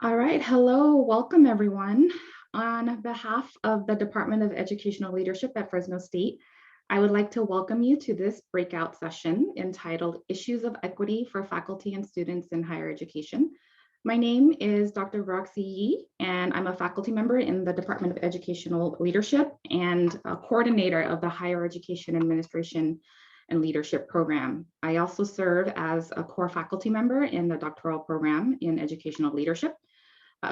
All right, hello, welcome everyone. On behalf of the Department of Educational Leadership at Fresno State, I would like to welcome you to this breakout session entitled Issues of Equity for Faculty and Students in Higher Education. My name is Dr. Roxy Yee, and I'm a faculty member in the Department of Educational Leadership and a coordinator of the Higher Education Administration and Leadership Program. I also serve as a core faculty member in the doctoral program in educational leadership.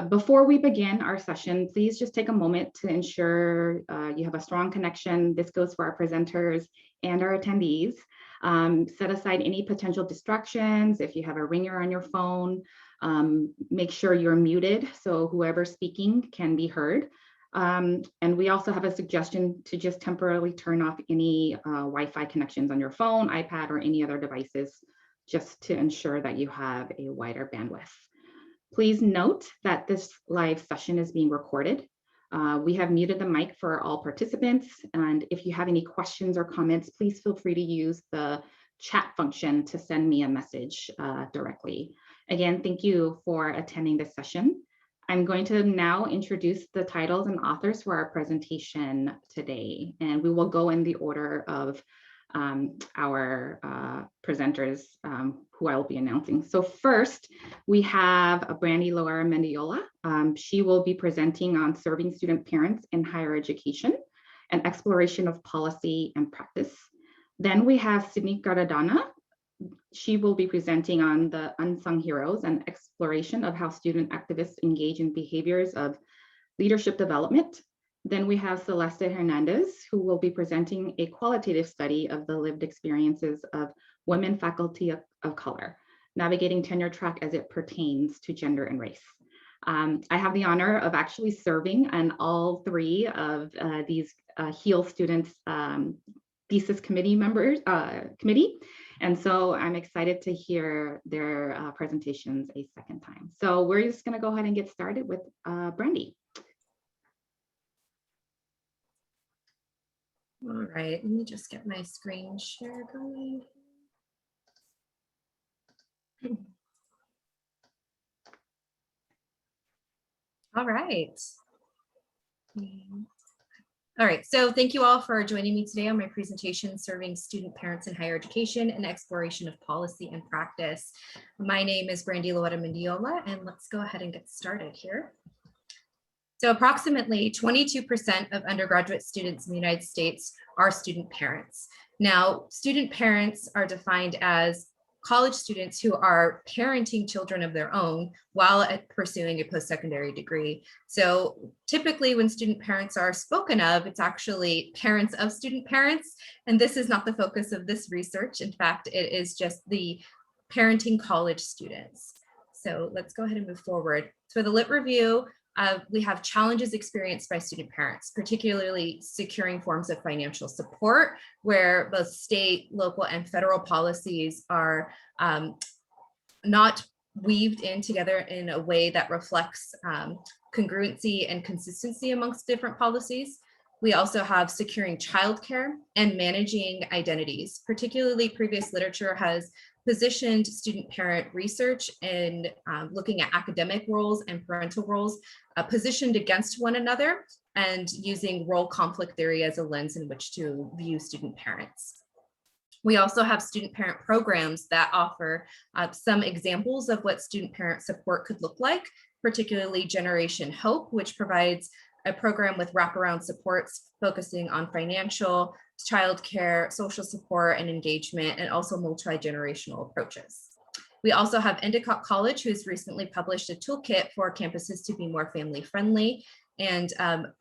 Before we begin our session, please just take a moment to ensure you have a strong connection. This goes for our presenters and our attendees. Set aside any potential distractions. If you have a ringer on your phone, make sure you're muted so whoever's speaking can be heard. And we also have a suggestion to just temporarily turn off any Wi-Fi connections on your phone, iPad, or any other devices, just to ensure that you have a wider bandwidth. Please note that this live session is being recorded. We have muted the mic for all participants, and if you have any questions or comments, please feel free to use the chat function to send me a message directly. Again, thank you for attending this session. I'm going to now introduce the titles and authors for our presentation today, and we will go in the order of our presenters who I will be announcing. So first, we have Brandi Loera-Mendiola. She will be presenting on serving student parents in higher education, an exploration of policy and practice. Then we have Cydney Caradonna. She will be presenting on the unsung heroes and exploration of how student activists engage in behaviors of leadership development. Then we have Celeste Hernandez, who will be presenting a qualitative study of the lived experiences of women faculty of color, navigating tenure track as it pertains to gender and race. I have the honor of actually serving on all three of these HEAL students thesis committee members, and so I'm excited to hear their presentations a second time. So we're just gonna go ahead and get started with Brandi. All right, let me just get my screen share going. All right. All right, so thank you all for joining me today on my presentation, Serving Student Parents in Higher Education, an Exploration of Policy and Practice. My name is Brandi Loera-Mendiola, and let's go ahead and get started here. So approximately 22% of undergraduate students in the United States are student parents. Now, student parents are defined as college students who are parenting children of their own while pursuing a post-secondary degree. So typically when student parents are spoken of, it's actually parents of student parents. And this is not the focus of this research. In fact, it is just the parenting college students. So let's go ahead and move forward. So for the lit review, we have challenges experienced by student parents, particularly securing forms of financial support, where both state, local, and federal policies are not weaved in together in a way that reflects congruency and consistency amongst different policies. We also have securing childcare and managing identities. Particularly, previous literature has positioned student parent research in looking at academic roles and parental roles positioned against one another and using role conflict theory as a lens in which to view student parents. We also have student parent programs that offer some examples of what student parent support could look like, particularly Generation Hope, which provides a program with wraparound supports focusing on financial, childcare, social support, and engagement, and also multi-generational approaches. We also have Endicott College, who has recently published a toolkit for campuses to be more family-friendly and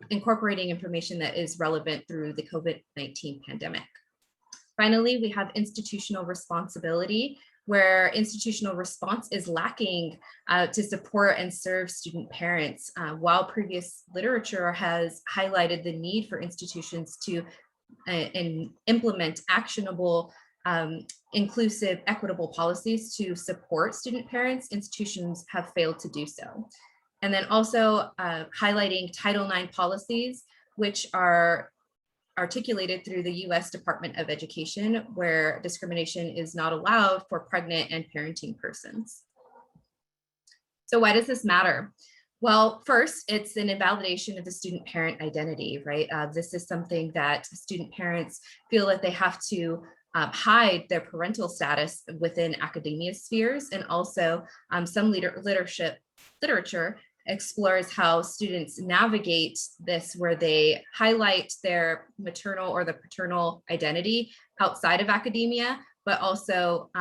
incorporating information that is relevant through the COVID-19 pandemic. Finally, we have institutional responsibility, where institutional response is lacking to support and serve student parents, while previous literature has highlighted the need for institutions to implement actionable, inclusive, equitable policies to support student parents. Institutions have failed to do so. And then also highlighting Title IX policies, which are articulated through the U.S. Department of Education, where discrimination is not allowed for pregnant and parenting persons. So why does this matter? Well, first, it's an invalidation of the student parent identity, right? This is something that student parents feel that they have to hide their parental status within academia spheres, and also some literature explores how students navigate this, where they highlight their maternal or the paternal identity outside of academia, but also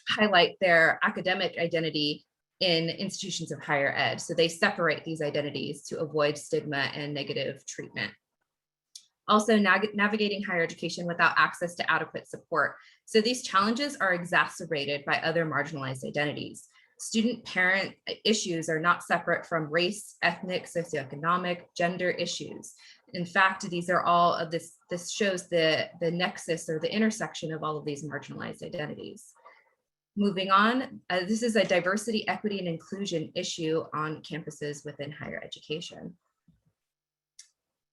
highlight their academic identity in institutions of higher ed. So they separate these identities to avoid stigma and negative treatment. Also, navigating higher education without access to adequate support. So these challenges are exacerbated by other marginalized identities. Student parent issues are not separate from race, ethnic, socioeconomic, gender issues. In fact, these are all of this shows the nexus or the intersection of all of these marginalized identities. Moving on, this is a diversity, equity, and inclusion issue on campuses within higher education.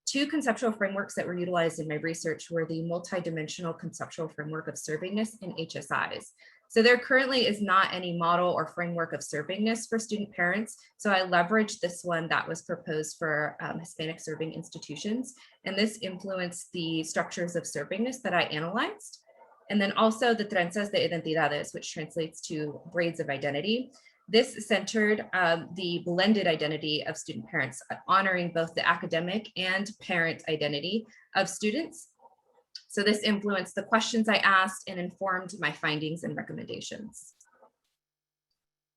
Two conceptual frameworks that were utilized in my research were the multidimensional conceptual framework of servingness and HSIs. So there currently is not any model or framework of servingness for student parents. So I leveraged this one that was proposed for Hispanic serving institutions. And this influenced the structures of servingness that I analyzed. And then also the trenzas de identidades, which translates to braids of identity. This centered the blended identity of student parents, honoring both the academic and parent identity of students. So this influenced the questions I asked and informed my findings and recommendations.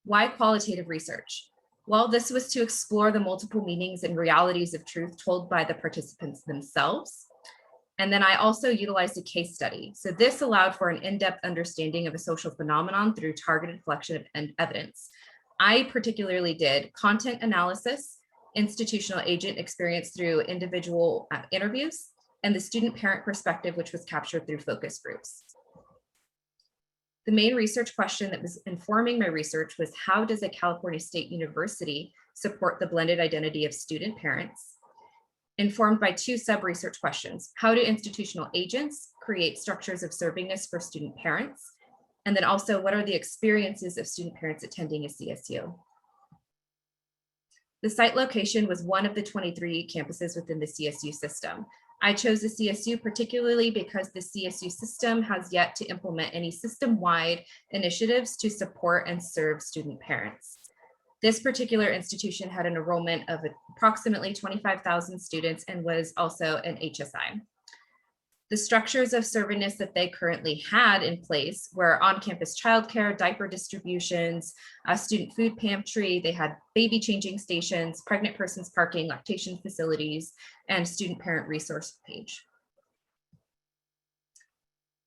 Why qualitative research? Well, this was to explore the multiple meanings and realities of truth told by the participants themselves. And then I also utilized a case study. So this allowed for an in-depth understanding of a social phenomenon through targeted collection of evidence. I particularly did content analysis, institutional agent experience through individual interviews, and the student parent perspective, which was captured through focus groups. The main research question that was informing my research was, how does a California State University support the blended identity of student parents? Informed by two sub-research questions. How do institutional agents create structures of servingness for student parents? And then also, what are the experiences of student parents attending a CSU? The site location was one of the 23 campuses within the CSU system. I chose the CSU particularly because the CSU system has yet to implement any system-wide initiatives to support and serve student parents. This particular institution had an enrollment of approximately 25,000 students and was also an HSI. The structures of servingness that they currently had in place were on-campus childcare, diaper distributions, a student food pantry. They had baby changing stations, pregnant persons parking, lactation facilities, and student parent resource page.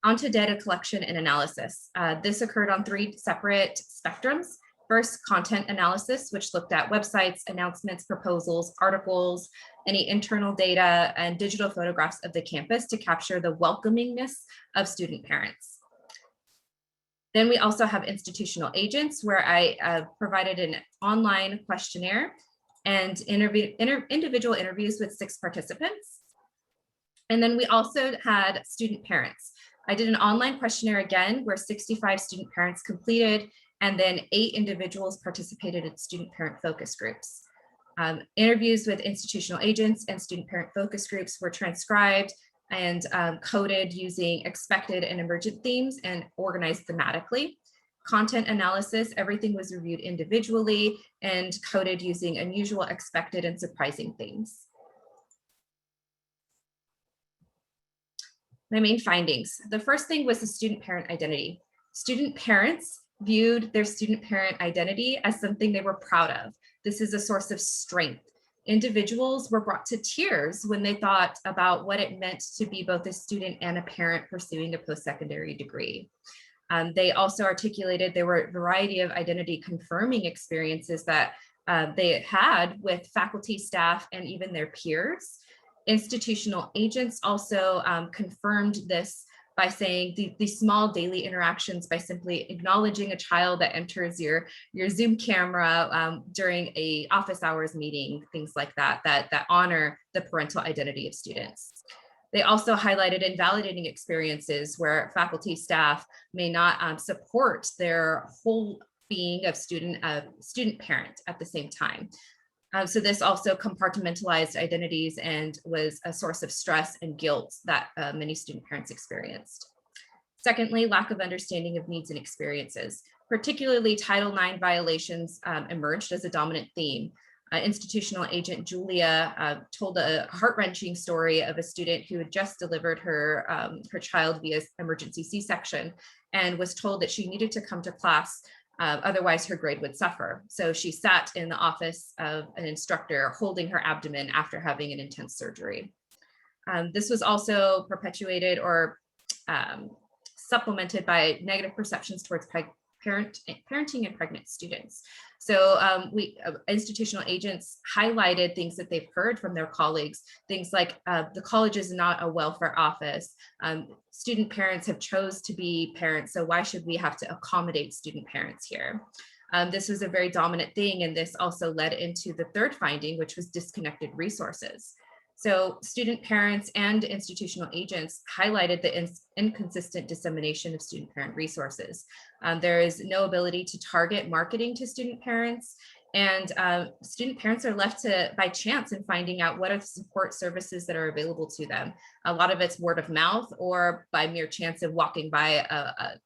Onto data collection and analysis. This occurred on 3 separate spectrums. First, content analysis, which looked at websites, announcements, proposals, articles, any internal data, and digital photographs of the campus to capture the welcomingness of student parents. Then we also have institutional agents, where I provided an online questionnaire and individual interviews with 6 participants. And then we also had student parents. I did an online questionnaire again, where 65 student parents completed, and then 8 individuals participated in student parent focus groups. Interviews with institutional agents and student parent focus groups were transcribed and coded using expected and emergent themes and organized thematically. Content analysis, everything was reviewed individually and coded using unusual, expected, and surprising themes. My main findings. The first thing was the student parent identity. Student parents viewed their student parent identity as something they were proud of. This is a source of strength. Individuals were brought to tears when they thought about what it meant to be both a student and a parent pursuing a post-secondary degree. They also articulated there were a variety of identity confirming experiences that they had with faculty, staff, and even their peers. Institutional agents also confirmed this by saying these small daily interactions, by simply acknowledging a child that enters your Zoom camera during a office hours meeting, things like that honor the parental identity of students. They also highlighted invalidating experiences where faculty staff may not support their whole being of student parent at the same time. So this also compartmentalized identities and was a source of stress and guilt that many student parents experienced. Secondly, lack of understanding of needs and experiences. Particularly Title IX violations emerged as a dominant theme. Institutional agent Julia told a heart-wrenching story of a student who had just delivered her child via emergency C-section and was told that she needed to come to class, otherwise her grade would suffer. So she sat in the office of an instructor holding her abdomen after having an intense surgery. This was also perpetuated or supplemented by negative perceptions towards parenting and pregnant students. So institutional agents highlighted things that they've heard from their colleagues, things like the college is not a welfare office. Student parents have chose to be parents, so why should we have to accommodate student parents here? This was a very dominant thing, and this also led into the third finding, which was disconnected resources. So student parents and institutional agents highlighted the inconsistent dissemination of student parent resources. There is no ability to target marketing to student parents, and student parents are left by chance in finding out what are the support services that are available to them. A lot of it's word of mouth or by mere chance of walking by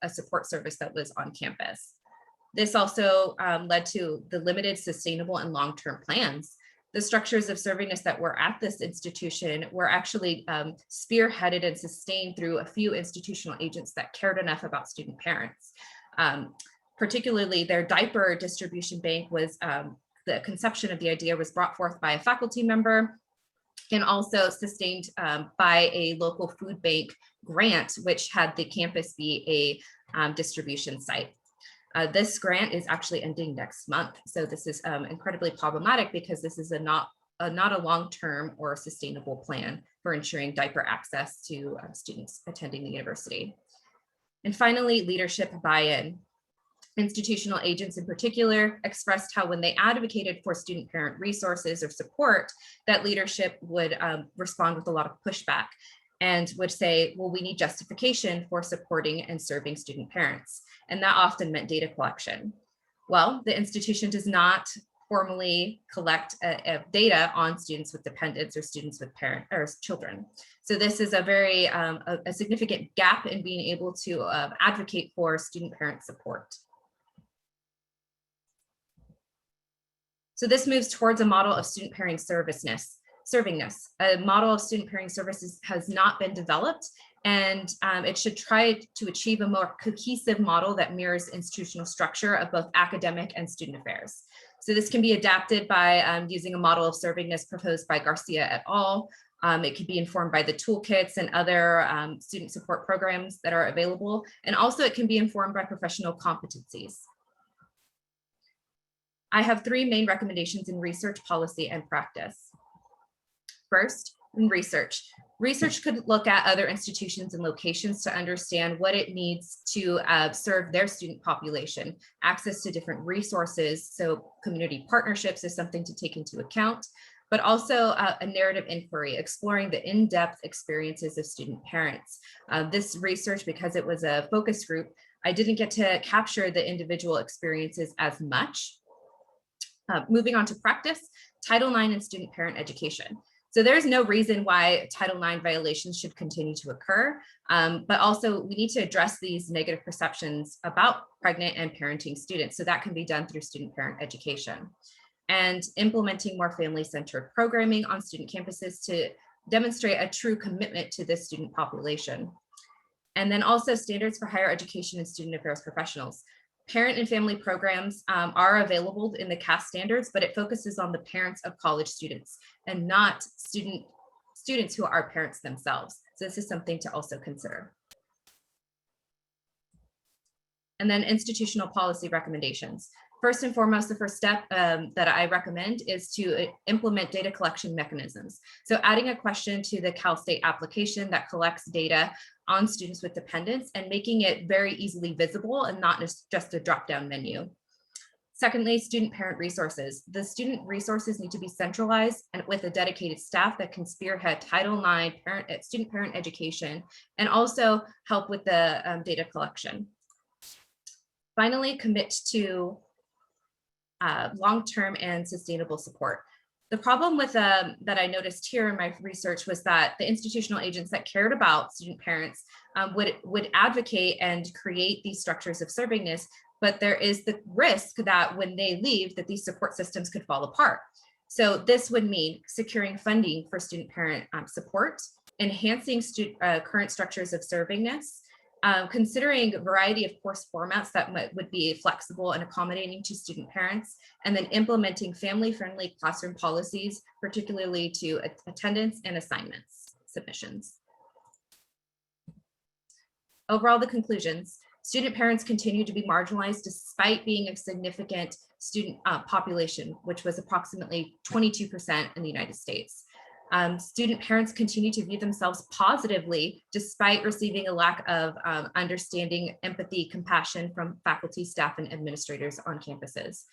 a support service that was on campus. This also led to the limited, sustainable, and long-term plans. The structures of servingness that were at this institution were actually spearheaded and sustained through a few institutional agents that cared enough about student parents. Particularly their diaper distribution bank was, the conception of the idea was brought forth by a faculty member and also sustained by a local food bank grant, which had the campus be a distribution site. This grant is actually ending next month. So this is incredibly problematic because this is not a long-term or sustainable plan for ensuring diaper access to students attending the university. And finally, leadership buy-in. Institutional agents in particular expressed how when they advocated for student parent resources or support, that leadership would respond with a lot of pushback and would say, well, we need justification for supporting and serving student parents. And that often meant data collection. Well, the institution does not formally collect data on students with dependents or students with parents or children. So this is a very a significant gap in being able to advocate for student parent support. So this moves towards a model of student parent servingness. A model of student parent services has not been developed, and it should try to achieve a more cohesive model that mirrors institutional structure of both academic and student affairs. So this can be adapted by using a model of servingness proposed by Garcia et al. It can be informed by the toolkits and other student support programs that are available. And also it can be informed by professional competencies. I have three main recommendations in research, policy, and practice. First, in research. Research could look at other institutions and locations to understand what it needs to serve their student population, access to different resources. So community partnerships is something to take into account, but also a narrative inquiry, exploring the in-depth experiences of student parents. This research, because it was a focus group, I didn't get to capture the individual experiences as much. Moving on to practice, Title IX and student parent education. So there's no reason why Title IX violations should continue to occur, but also we need to address these negative perceptions about pregnant and parenting students. So that can be done through student parent education and implementing more family-centered programming on student campuses to demonstrate a true commitment to this student population. And then also standards for higher education and student affairs professionals. Parent and family programs are available in the CAS standards, but it focuses on the parents of college students and not students who are parents themselves. So this is something to also consider. And then institutional policy recommendations. First and foremost, the first step that I recommend is to implement data collection mechanisms. So adding a question to the Cal State application that collects data on students with dependents and making it very easily visible and not just a drop-down menu. Secondly, student parent resources. The student resources need to be centralized and with a dedicated staff that can spearhead Title IX student parent education and also help with the data collection. Finally, commit to long-term and sustainable support. The problem with that I noticed here in my research was that the institutional agents that cared about student parents would advocate and create these structures of servingness, but there is the risk that when they leave, that these support systems could fall apart. So this would mean securing funding for student parent support, enhancing current structures of servingness, considering a variety of course formats that would be flexible and accommodating to student parents, and then implementing family-friendly classroom policies, particularly to attendance and assignments submissions. Overall, the conclusions: student parents continue to be marginalized despite being a significant student population, which was approximately 22% in the United States. Student parents continue to view themselves positively despite receiving a lack of understanding, empathy, compassion from faculty, staff, and administrators on campuses.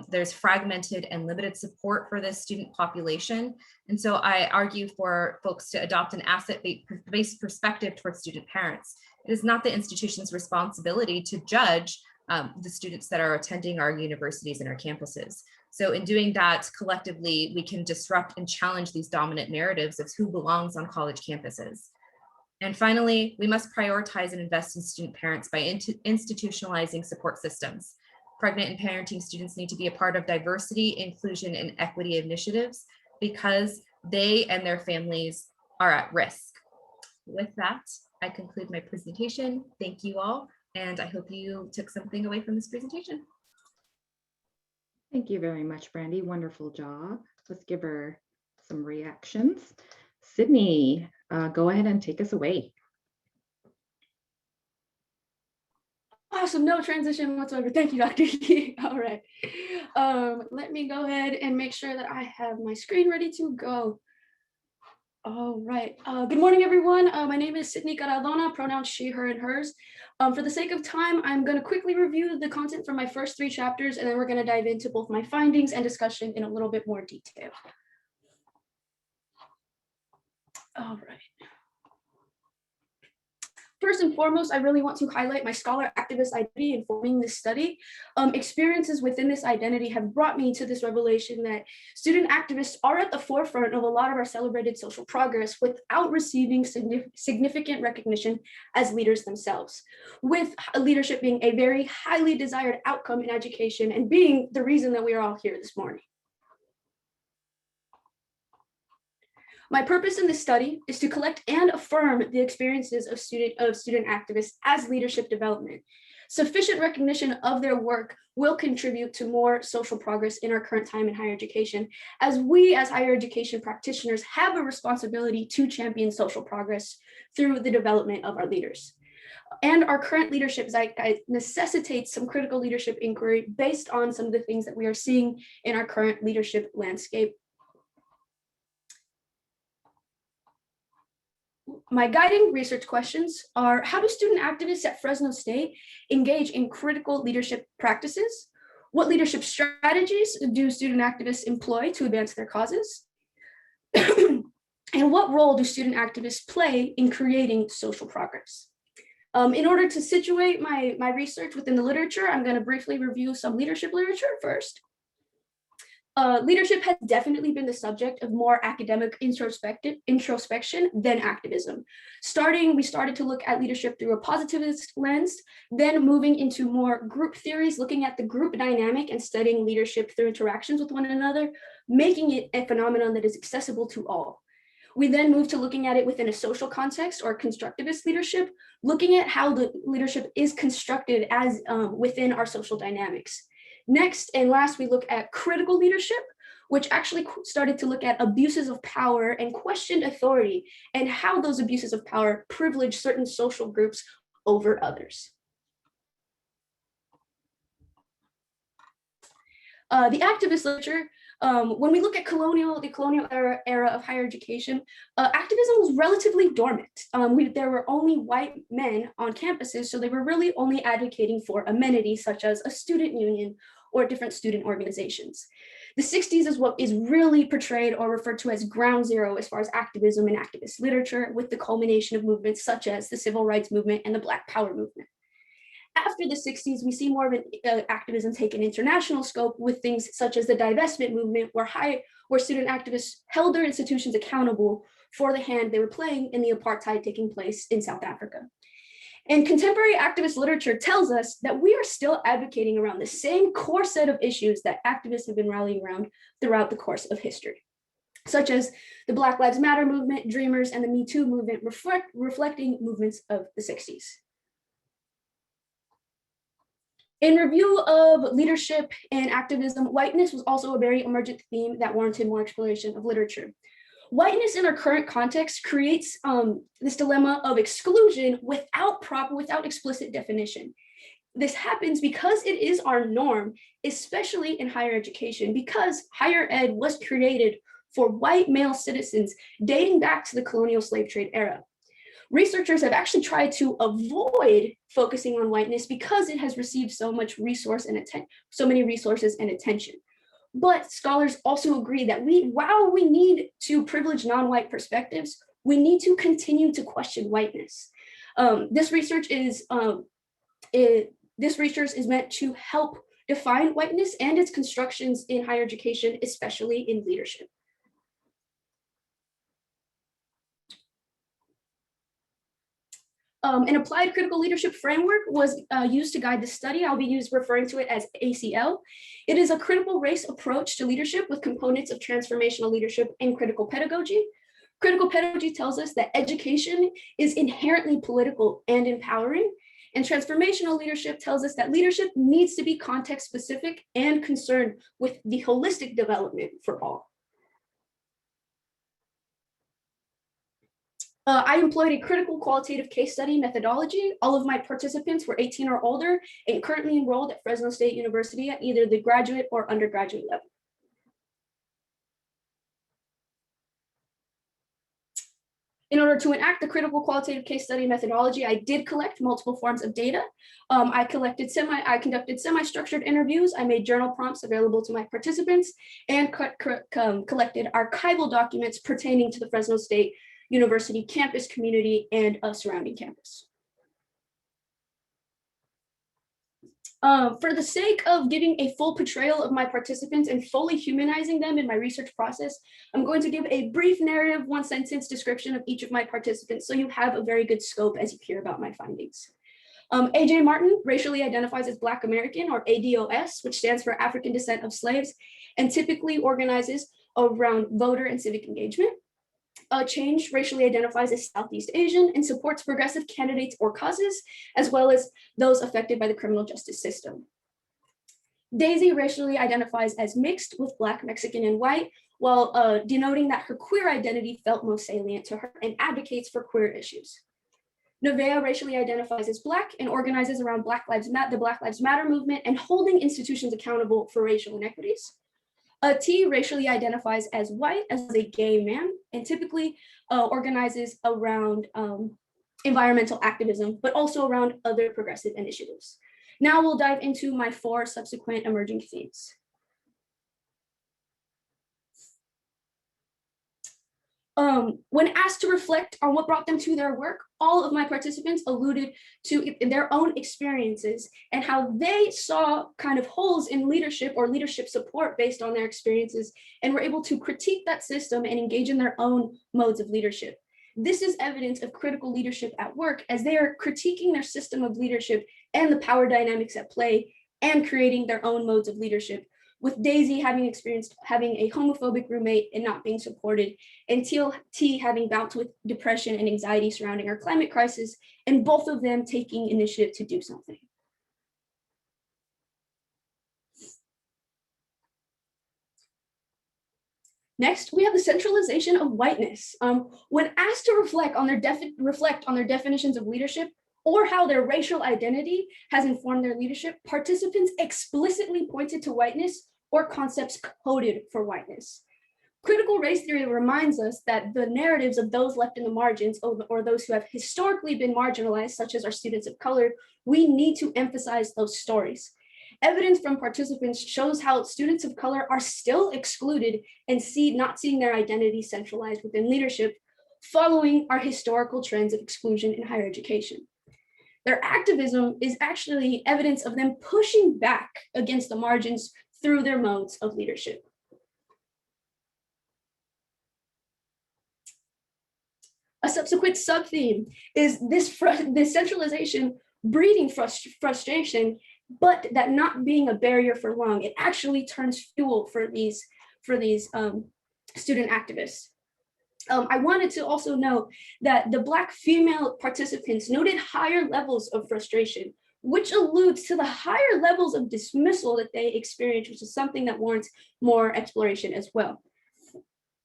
There's fragmented and limited support for this student population. And so I argue for folks to adopt an asset-based perspective towards student parents. It is not the institution's responsibility to judge the students that are attending our universities and our campuses. So in doing that, collectively, we can disrupt and challenge these dominant narratives of who belongs on college campuses. And finally, we must prioritize and invest in student parents by institutionalizing support systems. Pregnant and parenting students need to be a part of diversity, inclusion, and equity initiatives because they and their families are at risk. With that, I conclude my presentation. Thank you all, and I hope you took something away from this presentation. Thank you very much, Brandi. Wonderful job. Let's give her some reactions. Cydney, go ahead and take us away. Awesome, no transition whatsoever. Thank you, Dr. Key. All right. Let me go ahead and make sure that I have my screen ready to go. All right. Good morning, everyone. My name is Cydney Caradonna, pronouns she, her, and hers. For the sake of time, I'm going to quickly review the content from my first 3 chapters, and then we're going to dive into both my findings and discussion in a little bit more detail. All right. First and foremost, I really want to highlight my scholar activist identity in forming this study. Experiences within this identity have brought me to this revelation that student activists are at the forefront of a lot of our celebrated social progress without receiving significant recognition as leaders themselves, with leadership being a very highly desired outcome in education and being the reason that we are all here this morning. My purpose in this study is to collect and affirm the experiences of student activists as leadership development. Sufficient recognition of their work will contribute to more social progress in our current time in higher education, as we as higher education practitioners have a responsibility to champion social progress through the development of our leaders. And our current leadership zeitgeist necessitates some critical leadership inquiry based on some of the things that we are seeing in our current leadership landscape. My guiding research questions are: how do student activists at Fresno State engage in critical leadership practices? What leadership strategies do student activists employ to advance their causes? And what role do student activists play in creating social progress? In order to situate my research within the literature, I'm going to briefly review some leadership literature first. Leadership has definitely been the subject of more academic introspection than activism. We started to look at leadership through a positivist lens, then moving into more group theories, looking at the group dynamic and studying leadership through interactions with one another, making it a phenomenon that is accessible to all. We then moved to looking at it within a social context or constructivist leadership, looking at how the leadership is constructed as within our social dynamics. Next and last, we look at critical leadership, which actually started to look at abuses of power and questioned authority and how those abuses of power privilege certain social groups over others. The activist literature, when we look at the colonial era of higher education, activism was relatively dormant. There were only white men on campuses, so they were really only advocating for amenities such as a student union or different student organizations. The 60s is what is really portrayed or referred to as ground zero as far as activism and activist literature, with the culmination of movements such as the civil rights movement and the Black Power movement. After the 60s, we see more of an activism take an international scope with things such as the divestment movement, where student activists held their institutions accountable for the hand they were playing in the apartheid taking place in South Africa. And contemporary activist literature tells us that we are still advocating around the same core set of issues that activists have been rallying around throughout the course of history, such as the Black Lives Matter movement, Dreamers, and the Me Too movement, reflecting movements of the 60s. In review of leadership and activism, whiteness was also a very emergent theme that warranted more exploration of literature. Whiteness in our current context creates this dilemma of exclusion without explicit definition. This happens because it is our norm, especially in higher education, because higher ed was created for white male citizens dating back to the colonial slave trade era. Researchers have actually tried to avoid focusing on whiteness because it has received so many resources and attention. But scholars also agree that while we need to privilege non-white perspectives, we need to continue to question whiteness. This research is meant to help define whiteness and its constructions in higher education, especially in leadership. An applied critical leadership framework was used to guide the study. I'll be referring to it as ACL. It is a critical race approach to leadership with components of transformational leadership and critical pedagogy. Critical pedagogy tells us that education is inherently political and empowering, and transformational leadership tells us that leadership needs to be context specific and concerned with the holistic development for all. I employed a critical qualitative case study methodology. All of my participants were 18 or older and currently enrolled at Fresno State University at either the graduate or undergraduate level. In order to enact the critical qualitative case study methodology, I did collect multiple forms of data. I conducted semi-structured interviews. I made journal prompts available to my participants and collected archival documents pertaining to the Fresno State University campus community and a surrounding campus. For the sake of giving a full portrayal of my participants and fully humanizing them in my research process, I'm going to give a brief narrative, one-sentence description of each of my participants so you have a very good scope as you hear about my findings. AJ Martin racially identifies as Black American, or ADOS, which stands for African Descent of Slaves, and typically organizes around voter and civic engagement. Change racially identifies as Southeast Asian and supports progressive candidates or causes, as well as those affected by the criminal justice system. Daisy racially identifies as mixed with Black, Mexican, and white, while denoting that her queer identity felt most salient to her and advocates for queer issues. Nevaeh racially identifies as Black and organizes around the Black Lives Matter movement and holding institutions accountable for racial inequities. T racially identifies as white, as a gay man, and typically organizes around environmental activism, but also around other progressive initiatives. Now we'll dive into my 4 subsequent emerging themes. When asked to reflect on what brought them to their work, all of my participants alluded to their own experiences and how they saw kind of holes in leadership or leadership support based on their experiences and were able to critique that system and engage in their own modes of leadership. This is evidence of critical leadership at work as they are critiquing their system of leadership and the power dynamics at play and creating their own modes of leadership, with Daisy having experienced having a homophobic roommate and not being supported, and T having bounced with depression and anxiety surrounding our climate crisis, and both of them taking initiative to do something. Next, we have the centralization of whiteness. When asked to reflect on their definitions of leadership, or how their racial identity has informed their leadership, participants explicitly pointed to whiteness or concepts coded for whiteness. Critical race theory reminds us that the narratives of those left in the margins or those who have historically been marginalized, such as our students of color, we need to emphasize those stories. Evidence from participants shows how students of color are still excluded and not seeing their identity centralized within leadership, following our historical trends of exclusion in higher education. Their activism is actually evidence of them pushing back against the margins through their modes of leadership. A subsequent sub-theme is this centralization breeding frustration, but that not being a barrier for long, it actually turns fuel for these student activists. I wanted to also note that the Black female participants noted higher levels of frustration, which alludes to the higher levels of dismissal that they experience, which is something that warrants more exploration as well.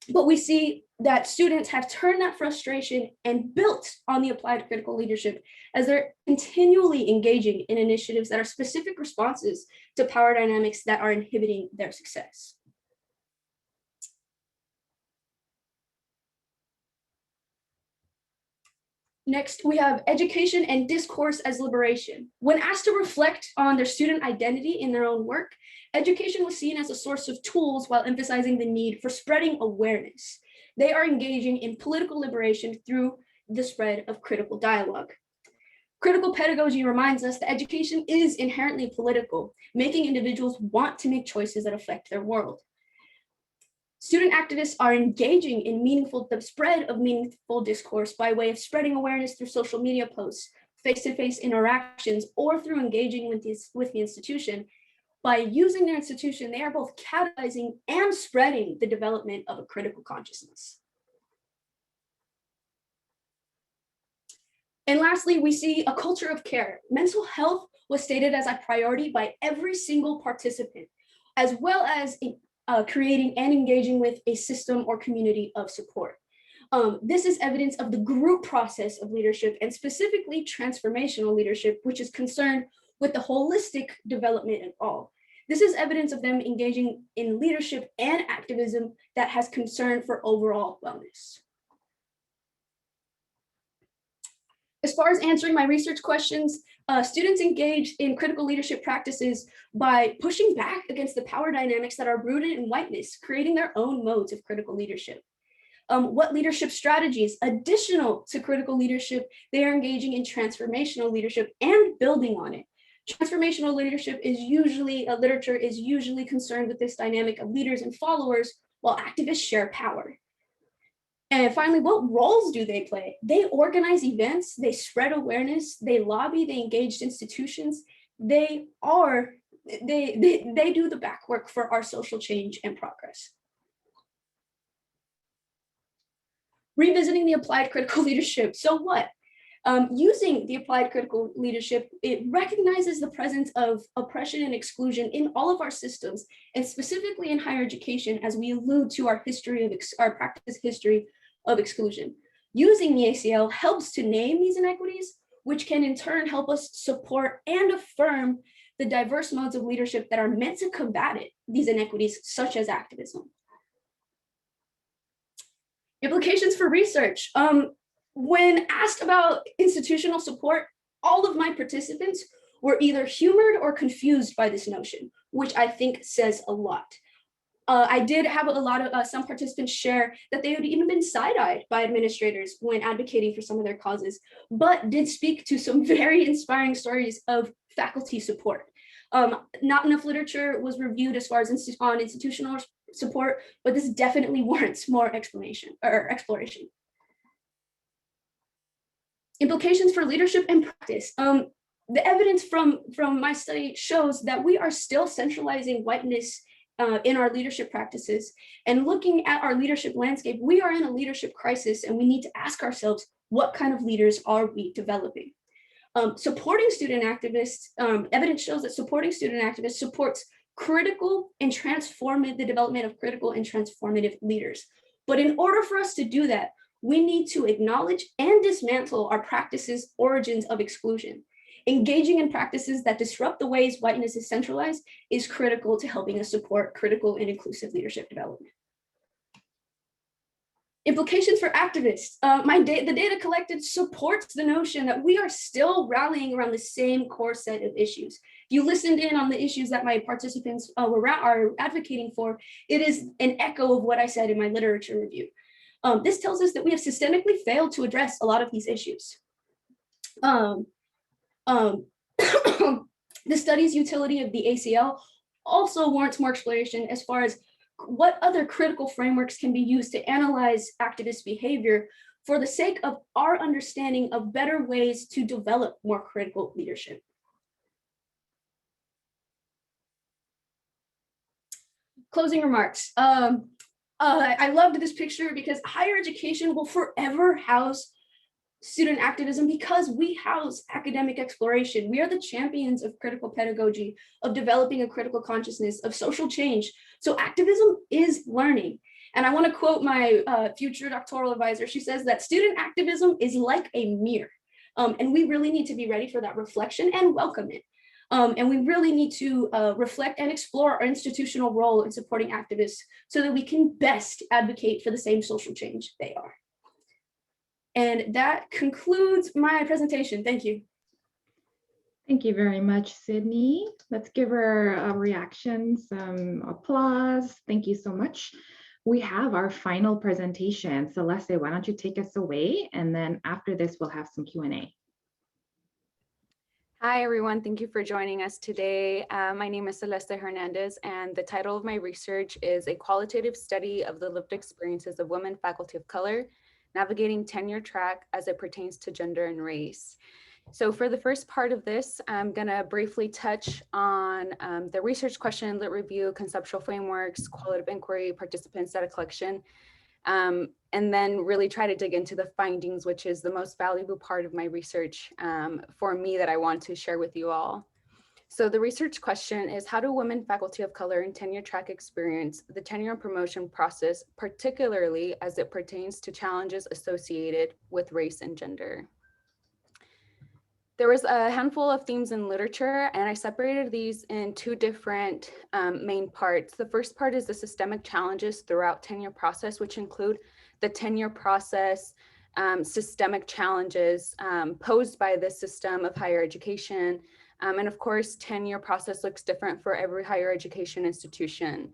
But we see that students have turned that frustration and built on the applied critical leadership as they're continually engaging in initiatives that are specific responses to power dynamics that are inhibiting their success. Next, we have education and discourse as liberation. When asked to reflect on their student identity in their own work, education was seen as a source of tools while emphasizing the need for spreading awareness. They are engaging in political liberation through the spread of critical dialogue. Critical pedagogy reminds us that education is inherently political, making individuals want to make choices that affect their world. Student activists are engaging in the spread of meaningful discourse by way of spreading awareness through social media posts, face-to-face interactions, or through engaging with the institution. By using their institution, they are both catalyzing and spreading the development of a critical consciousness. And lastly, we see a culture of care. Mental health was stated as a priority by every single participant, as well as creating and engaging with a system or community of support. This is evidence of the group process of leadership, and specifically transformational leadership, which is concerned with the holistic development of all. This is evidence of them engaging in leadership and activism that has concern for overall wellness. As far as answering my research questions, students engage in critical leadership practices by pushing back against the power dynamics that are rooted in whiteness, creating their own modes of critical leadership. What leadership strategies, additional to critical leadership, they are engaging in transformational leadership and building on it. Transformational leadership is usually, literature is usually concerned with this dynamic of leaders and followers, while activists share power. And finally, what roles do they play? They organize events, they spread awareness, they lobby, they engage institutions. They do the back work for our social change and progress. Revisiting the applied critical leadership. So what? Using the applied critical leadership, it recognizes the presence of oppression and exclusion in all of our systems, and specifically in higher education, as we allude to our practice history of exclusion. Using the ACL helps to name these inequities, which can in turn help us support and affirm the diverse modes of leadership that are meant to combat these inequities, such as activism. Implications for research. When asked about institutional support, all of my participants were either humored or confused by this notion, which I think says a lot. I did have a lot of some participants share that they had even been side-eyed by administrators when advocating for some of their causes, but did speak to some very inspiring stories of faculty support. Not enough literature was reviewed as far as on institutional support, but this definitely warrants more explanation or exploration. Implications for leadership and practice. The evidence from my study shows that we are still centralizing whiteness in our leadership practices, and looking at our leadership landscape, we are in a leadership crisis, and we need to ask ourselves, what kind of leaders are we developing? Supporting student activists, evidence shows that supporting student activists supports critical and the development of critical and transformative leaders. But in order for us to do that, we need to acknowledge and dismantle our practices' origins of exclusion. Engaging in practices that disrupt the ways whiteness is centralized is critical to helping us support critical and inclusive leadership development. Implications for activists. The data collected supports the notion that we are still rallying around the same core set of issues. If you listened in on the issues that my participants are advocating for, it is an echo of what I said in my literature review. This tells us that we have systemically failed to address a lot of these issues. Um, the study's utility of the ACL also warrants more exploration as far as what other critical frameworks can be used to analyze activist behavior for the sake of our understanding of better ways to develop more critical leadership. Closing remarks. I loved this picture because higher education will forever house student activism because we house academic exploration. We are the champions of critical pedagogy, of developing a critical consciousness, of social change. So activism is learning. And I want to quote my future doctoral advisor. She says that student activism is like a mirror. And we really need to be ready for that reflection and welcome it. And we really need to reflect and explore our institutional role in supporting activists so that we can best advocate for the same social change they are. And that concludes my presentation. Thank you. Thank you very much, Cydney. Let's give her a reaction, some applause. Thank you so much. We have our final presentation. Celeste, why don't you take us away? And then after this, we'll have some Q&A. Hi, everyone. Thank you for joining us today. My name is Celeste Hernandez, and the title of my research is A Qualitative Study of the Lived Experiences of Women Faculty of Color, Navigating Tenure Track as it Pertains to Gender and Race. So for the first part of this, I'm going to briefly touch on the research question, lit review, conceptual frameworks, qualitative inquiry, participants data collection, and then really try to dig into the findings, which is the most valuable part of my research for me that I want to share with you all. So the research question is, how do women faculty of color in tenure track experience the tenure and promotion process, particularly as it pertains to challenges associated with race and gender? There was a handful of themes in literature, and I separated these in two different main parts. The first part is the systemic challenges throughout tenure process, which include the tenure process, systemic challenges posed by the system of higher education. And of course, tenure process looks different for every higher education institution.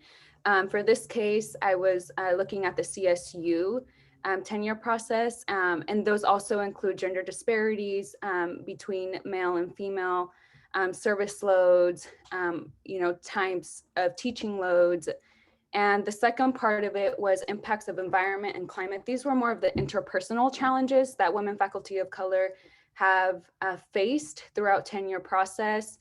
For this case, I was looking at the CSU tenure process, and those also include gender disparities between male and female, service loads, types of teaching loads. And the second part of it was impacts of environment and climate. These were more of the interpersonal challenges that women faculty of color have faced throughout tenure process.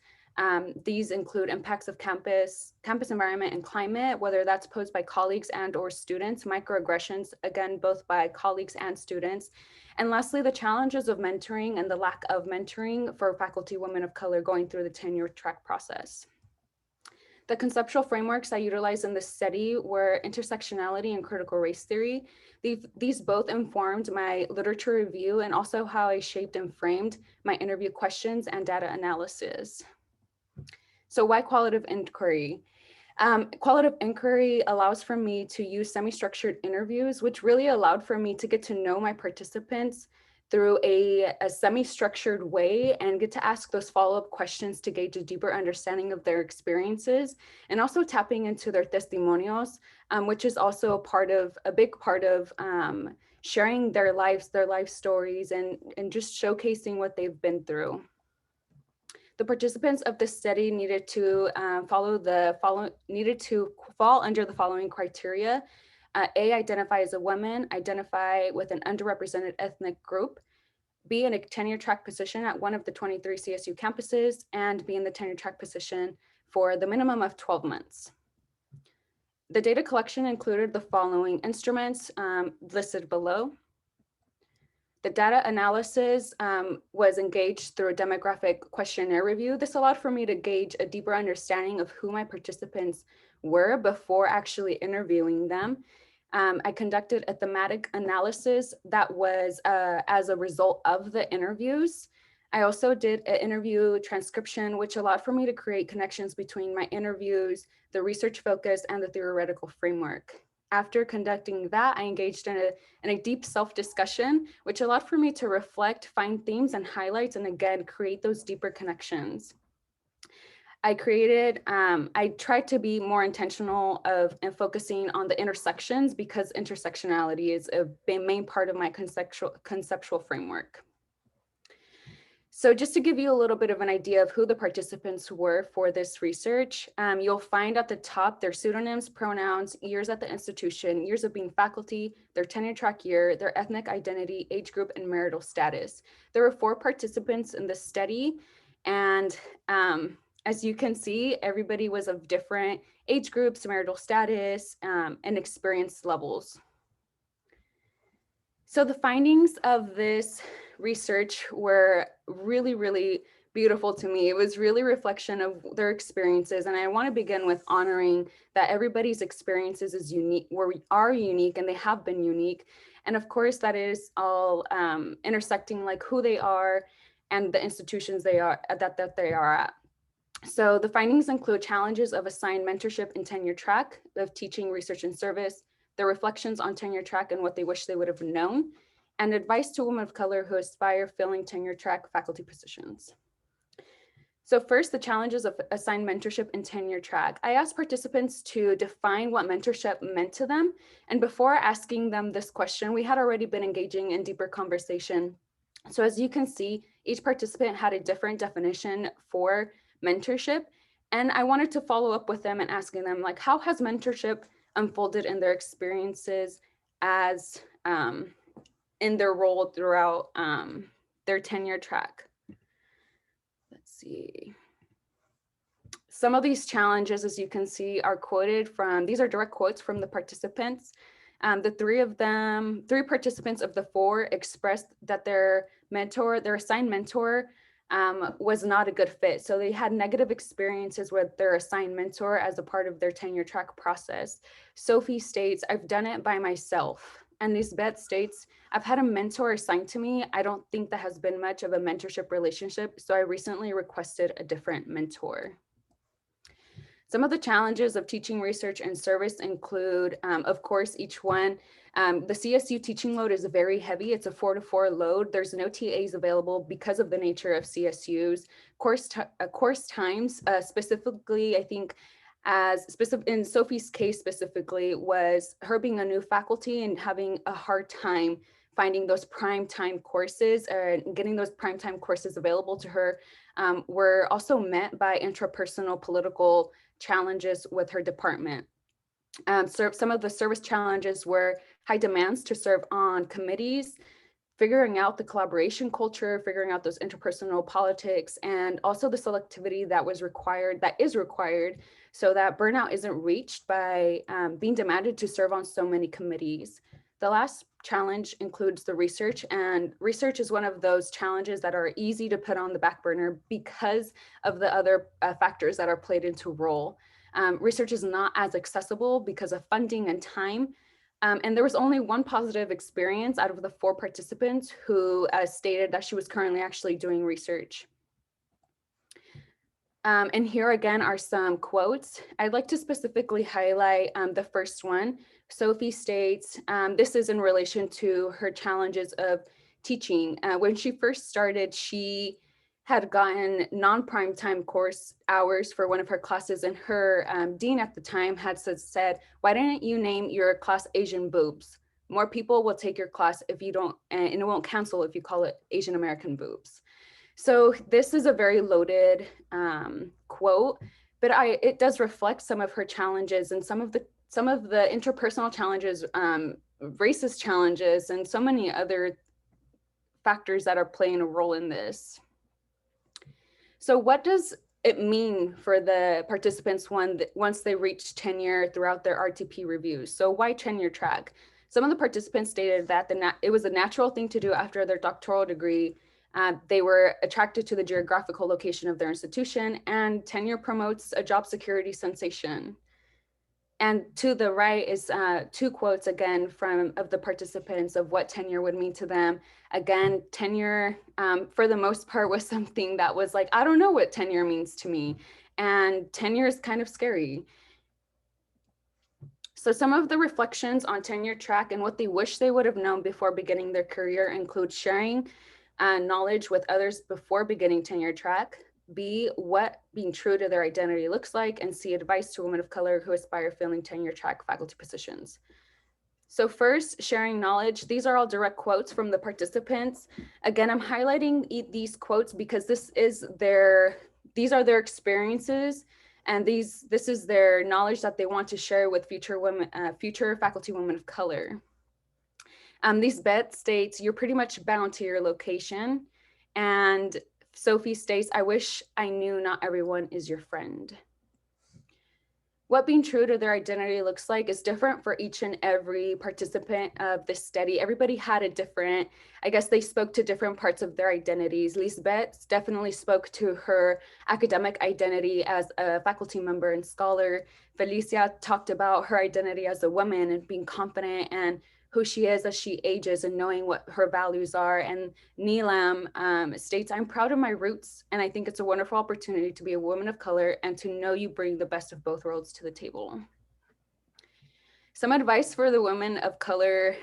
These include impacts of campus environment and climate, whether that's posed by colleagues and or students, microaggressions, again, both by colleagues and students. And lastly, the challenges of mentoring and the lack of mentoring for faculty women of color going through the tenure track process. The conceptual frameworks I utilized in this study were intersectionality and critical race theory. These both informed my literature review and also how I shaped and framed my interview questions and data analysis. So why qualitative inquiry? Qualitative inquiry allows for me to use semi-structured interviews, which really allowed for me to get to know my participants through a semi-structured way and get to ask those follow-up questions to gauge a deeper understanding of their experiences, and also tapping into their testimonials, which is also a big part of sharing their life stories, and just showcasing what they've been through. The participants of this study needed to fall under the following criteria. A, identify as a woman, identify with an underrepresented ethnic group, be in a tenure track position at one of the 23 CSU campuses, and be in the tenure track position for the minimum of 12 months. The data collection included the following instruments listed below. The data analysis was engaged through a demographic questionnaire review. This allowed for me to gauge a deeper understanding of who my participants were before actually interviewing them. I conducted a thematic analysis that was as a result of the interviews. I also did an interview transcription, which allowed for me to create connections between my interviews, the research focus, and the theoretical framework. After conducting that, I engaged in a deep self-discussion, which allowed for me to reflect, find themes and highlights, and again, create those deeper connections. I tried to be more intentional and focusing on the intersections, because intersectionality is a main part of my conceptual framework. So just to give you a little bit of an idea of who the participants were for this research, you'll find at the top their pseudonyms, pronouns, years at the institution, years of being faculty, their tenure track year, their ethnic identity, age group, and marital status. There were 4 participants in the study, and as you can see, everybody was of different age groups, marital status, and experience levels. So the findings of this research were really, really beautiful to me. It was really a reflection of their experiences. And I want to begin with honoring that everybody's experiences is unique, are unique, and they have been unique. And of course, that is all intersecting like who they are and the institutions they are that they are at. So the findings include challenges of assigned mentorship and tenure track, of teaching, research, and service, their reflections on tenure track and what they wish they would have known, and advice to women of color who aspire filling tenure track faculty positions. So first, the challenges of assigned mentorship and tenure track. I asked participants to define what mentorship meant to them. And before asking them this question, we had already been engaging in deeper conversation. So as you can see, each participant had a different definition for mentorship. And I wanted to follow up with them and asking them, like, how has mentorship unfolded in their experiences as in their role throughout their tenure track? Let's see. Some of these challenges, as you can see, are quoted from, these are direct quotes from the participants. The 3 participants of the 4 expressed that their assigned mentor was not a good fit. So they had negative experiences with their assigned mentor as a part of their tenure track process. Sophie states, "I've done it by myself." And Lisbeth states, "I've had a mentor assigned to me. I don't think that has been much of a mentorship relationship, so I recently requested a different mentor." Some of the challenges of teaching, research, and service include, of course, each one. The CSU teaching load is very heavy. It's a 4-to-4 load. There's no TAs available because of the nature of CSUs. Course times, specifically, I think, in Sophie's case specifically, was her being a new faculty and having a hard time finding those prime time courses and getting those prime time courses available to her, were also met by intrapersonal political challenges with her department. So some of the service challenges were high demands to serve on committees, figuring out the collaboration culture, figuring out those interpersonal politics, and also the selectivity that is required so that burnout isn't reached by being demanded to serve on so many committees. The last challenge includes the research, and research is one of those challenges that are easy to put on the back burner because of the other factors that are played into role. Research is not as accessible because of funding and time. And there was only one positive experience out of the 4 participants who stated that she was currently actually doing research. And here again are some quotes. I'd like to specifically highlight the first one. Sophie states, this is in relation to her challenges of teaching. When she first started, she had gotten non-prime time course hours for one of her classes, and her dean at the time had said, "Why didn't you name your class Asian boobs? More people will take your class if you don't, and it won't cancel if you call it Asian American boobs." So this is a very loaded quote, but it does reflect some of her challenges and some of the interpersonal challenges, racist challenges, and so many other factors that are playing a role in this. So what does it mean for the participants once they reach tenure throughout their RTP reviews? So why tenure track? Some of the participants stated that it was a natural thing to do after their doctoral degree. They were attracted to the geographical location of their institution, and tenure promotes a job security sensation. And to the right is 2 quotes again of the participants of what tenure would mean to them. Again, tenure for the most part was something that was like, I don't know what tenure means to me. And tenure is kind of scary. So some of the reflections on tenure track and what they wish they would have known before beginning their career include sharing knowledge with others before beginning tenure track, B, what being true to their identity looks like, and C, advice to women of color who aspire filling tenure track faculty positions. So first, sharing knowledge. These are all direct quotes from the participants. Again, I'm highlighting these quotes because these are their experiences, and this is their knowledge that they want to share with future faculty women of color. These bets states, you're pretty much bound to your location. And Sophie states, I wish I knew not everyone is your friend. What being true to their identity looks like is different for each and every participant of this study. Everybody had a different, I guess they spoke to different parts of their identities. Lisbeth definitely spoke to her academic identity as a faculty member and scholar. Felicia talked about her identity as a woman and being confident and who she is as she ages and knowing what her values are. And Neelam states, I'm proud of my roots, and I think it's a wonderful opportunity to be a woman of color and to know you bring the best of both worlds to the table. Some advice for the women of color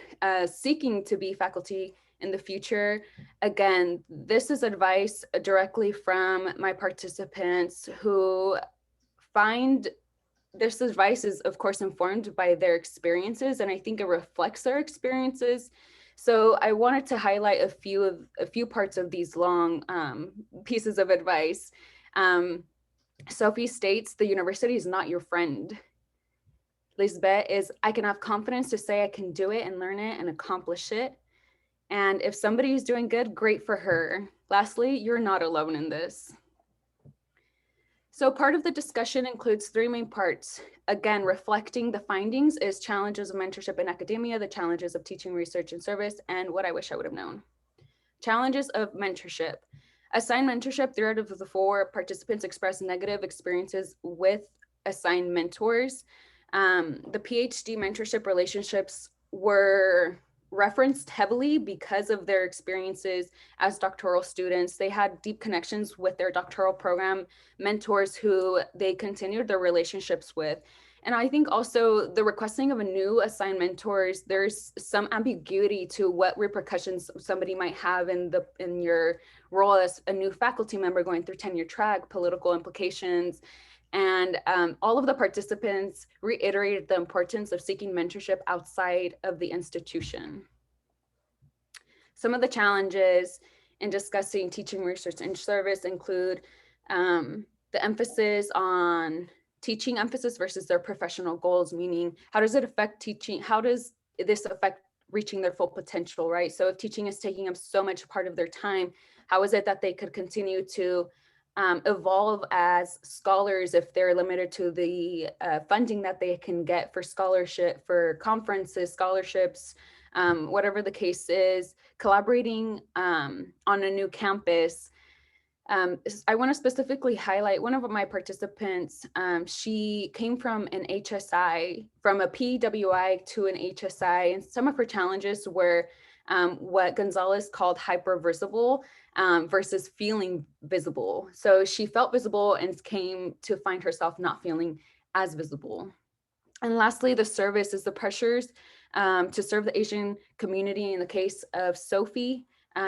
seeking to be faculty in the future. Again, this is advice directly from my participants who find this advice is, of course, informed by their experiences, and I think it reflects their experiences. So I wanted to highlight a few parts of these long pieces of advice. Sophie states, the university is not your friend. Lisbeth is, I can have confidence to say I can do it and learn it and accomplish it. And if somebody is doing good, great for her. Lastly, you're not alone in this. So part of the discussion includes three main parts. Again, reflecting the findings is challenges of mentorship in academia, the challenges of teaching, research, and service, and what I wish I would have known. Challenges of mentorship. Assigned mentorship, 3 out of the 4 participants expressed negative experiences with assigned mentors. The PhD mentorship relationships were referenced heavily because of their experiences as doctoral students. They had deep connections with their doctoral program mentors who they continued their relationships with. And I think also the requesting of a new assigned mentors, there's some ambiguity to what repercussions somebody might have in your role as a new faculty member going through tenure track, political implications. And all of the participants reiterated the importance of seeking mentorship outside of the institution. Some of the challenges in discussing teaching, research, and service include the emphasis on teaching emphasis versus their professional goals, meaning how does it affect teaching? How does this affect reaching their full potential, right? So if teaching is taking up so much part of their time, how is it that they could continue to evolve as scholars if they're limited to the funding that they can get for scholarship, for conferences, scholarships, whatever the case is, collaborating on a new campus. I want to specifically highlight one of my participants. She came from an HSI, from a PWI to an HSI, and some of her challenges were what Gonzalez called hypervisible versus feeling visible. So she felt visible and came to find herself not feeling as visible. And lastly, the service is the pressures to serve the Asian community. In the case of Sophie,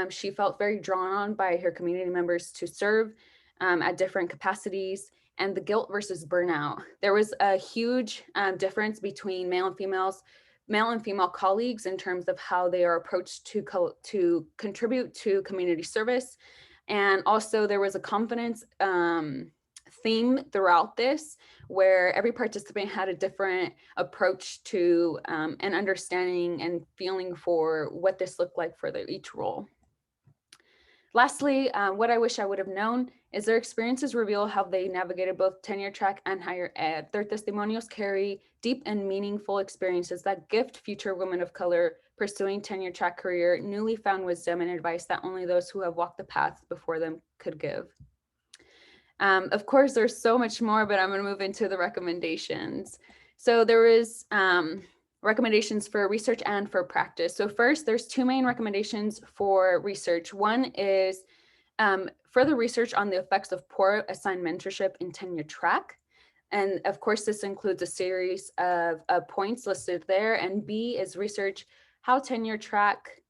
she felt very drawn on by her community members to serve at different capacities, and the guilt versus burnout. There was a huge difference between male and female colleagues in terms of how they are approached to contribute to community service. And also there was a confidence theme throughout this, where every participant had a different approach to and understanding and feeling for what this looked like for each role. Lastly, what I wish I would have known is their experiences reveal how they navigated both tenure track and higher ed. Their testimonials carry deep and meaningful experiences that gift future women of color pursuing tenure track career newly found wisdom and advice that only those who have walked the path before them could give. Of course, there's so much more, but I'm going to move into the recommendations. So there is recommendations for research and for practice. So first, there's 2 main recommendations for research. One is further research on the effects of poor assigned mentorship in tenure track. And of course, this includes a series of points listed there. And B is research how tenure track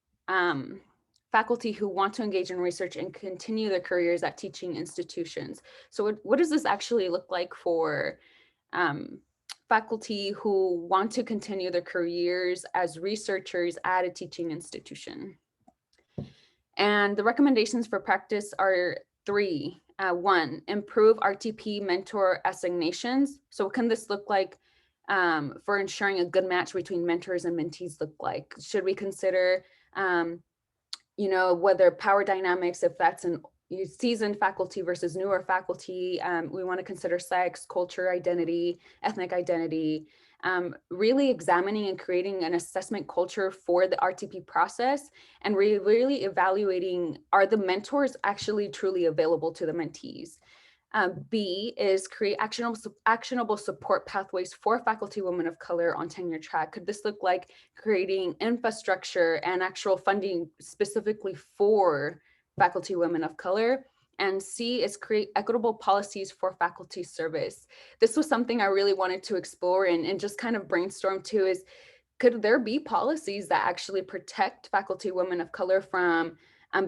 faculty who want to engage in research and continue their careers at teaching institutions. So what does this actually look like for faculty who want to continue their careers as researchers at a teaching institution. And the recommendations for practice are three. One, improve RTP mentor assignations. So what can this look like for ensuring a good match between mentors and mentees look like? Should we consider, whether power dynamics, if that's an seasoned faculty versus newer faculty, we want to consider sex, culture, identity, ethnic identity, really examining and creating an assessment culture for the RTP process, and really evaluating, are the mentors actually truly available to the mentees? B is create actionable support pathways for faculty women of color on tenure track. Could this look like creating infrastructure and actual funding specifically for faculty women of color? And C is create equitable policies for faculty service. This was something I really wanted to explore and just kind of brainstorm too, is could there be policies that actually protect faculty women of color from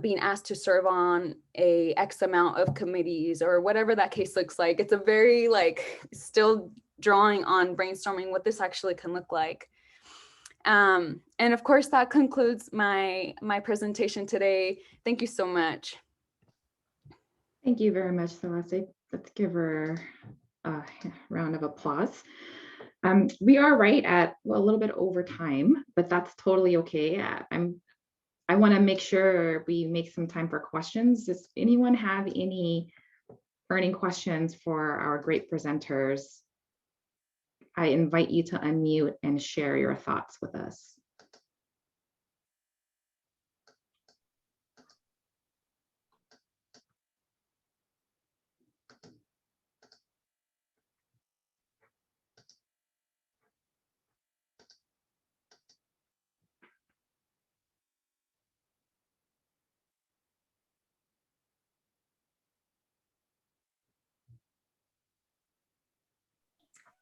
being asked to serve on a X amount of committees or whatever that case looks like? It's a very still drawing on brainstorming what this actually can look like. And of course, that concludes my presentation today. Thank you so much. Thank you very much, Celeste. Let's give her a round of applause. We are right at a little bit over time, but that's totally okay. I want to make sure we make some time for questions. Does anyone have any burning questions for our great presenters? I invite you to unmute and share your thoughts with us.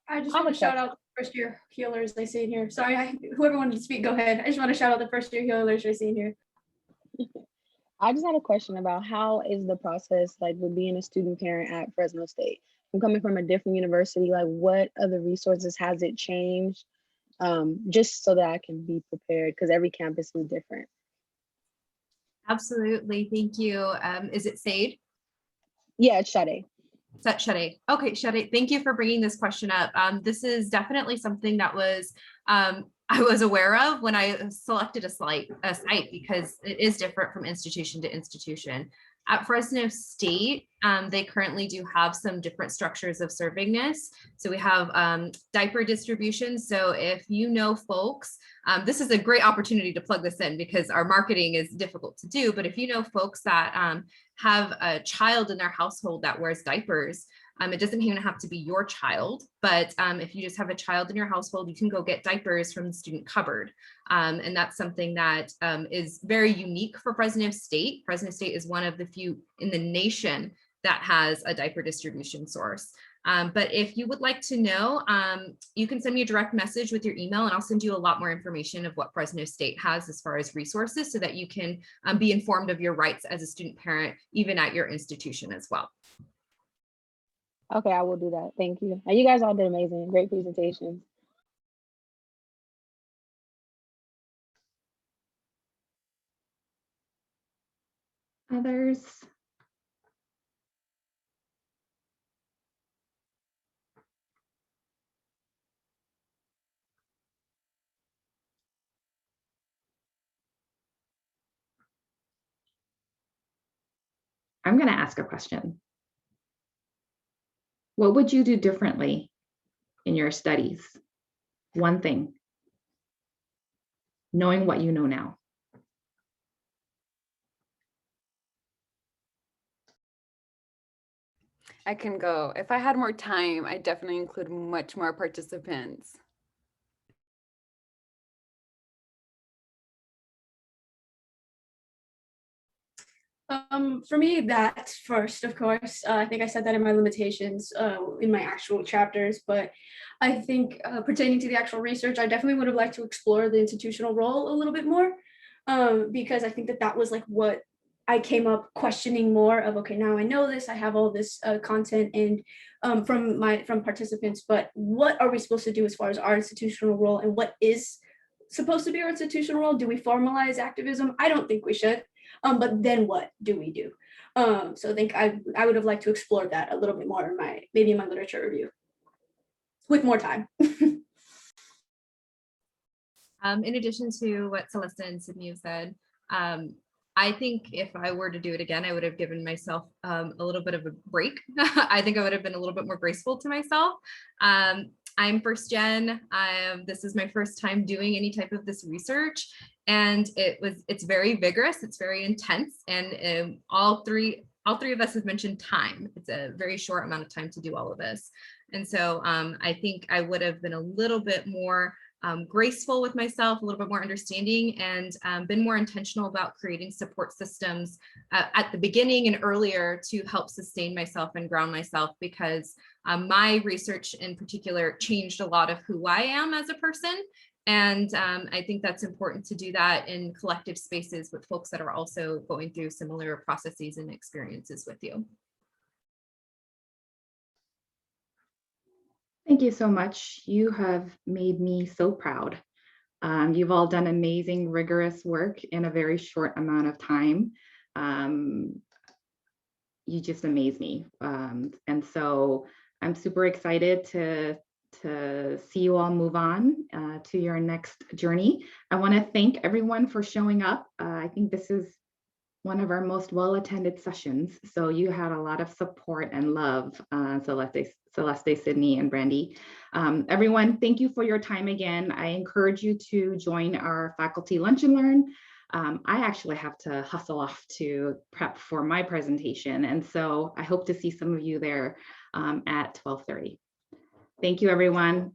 I just want to shout out the first year healers I see in here. Sorry, whoever wanted to speak, go ahead. I just want to shout out the first year healers I see in here. I just had a question about how is the process like with being a student parent at Fresno State? I'm coming from a different university, like what other resources has it changed? Just so that I can be prepared, because every campus is different. Absolutely, thank you. Is it Sade? Yeah, it's Sade. Sade. Okay, Sade, thank you for bringing this question up. This is definitely something that was I was aware of when I selected a site because it is different from institution to institution. At Fresno State, they currently do have some different structures of servingness. So we have diaper distribution. So if you know folks, this is a great opportunity to plug this in because our marketing is difficult to do. But if you know folks that have a child in their household that wears diapers, it doesn't even have to be your child, but if you just have a child in your household, you can go get diapers from the student cupboard. And that's something that is very unique for Fresno State. Fresno State is one of the few in the nation that has a diaper distribution source. But if you would like to know, you can send me a direct message with your email and I'll send you a lot more information of what Fresno State has as far as resources so that you can be informed of your rights as a student parent, even at your institution as well. Okay, I will do that. Thank you. And you guys all did amazing. Great presentations. Others? I'm going to ask a question. What would you do differently in your studies? One thing, knowing what you know now. I can go. If I had more time, I'd definitely include much more participants. For me, that first, of course, I think I said that in my limitations in my actual chapters, but I think pertaining to the actual research, I definitely would have liked to explore the institutional role a little bit more because I think that that was like what I came up questioning more of, okay, now I know this, I have all this content and from participants, but what are we supposed to do as far as our institutional role, and what is supposed to be our institutional role? Do we formalize activism? I don't think we should, but then what do we do? So I think I would have liked to explore that a little bit more in maybe in my literature review with more time. In addition to what Celeste and Cydney have said, I think if I were to do it again, I would have given myself a little bit of a break. I think I would have been a little bit more graceful to myself. I'm first gen. This is my first time doing any type of this research, and it's very vigorous. It's very intense, and all three of us have mentioned time. It's a very short amount of time to do all of this, and so I think I would have been a little bit more graceful with myself, a little bit more understanding, and been more intentional about creating support systems at the beginning and earlier to help sustain myself and ground myself, because my research in particular changed a lot of who I am as a person. And I think that's important to do that in collective spaces with folks that are also going through similar processes and experiences with you. Thank you so much. You have made me so proud. You've all done amazing, rigorous work in a very short amount of time. You just amaze me. And so I'm super excited to see you all move on to your next journey. I want to thank everyone for showing up. I think this is one of our most well-attended sessions. So you had a lot of support and love, Celeste, Cydney, and Brandi. Everyone, thank you for your time again. I encourage you to join our faculty lunch and learn. I actually have to hustle off to prep for my presentation. And so I hope to see some of you there at 12:30. Thank you, everyone.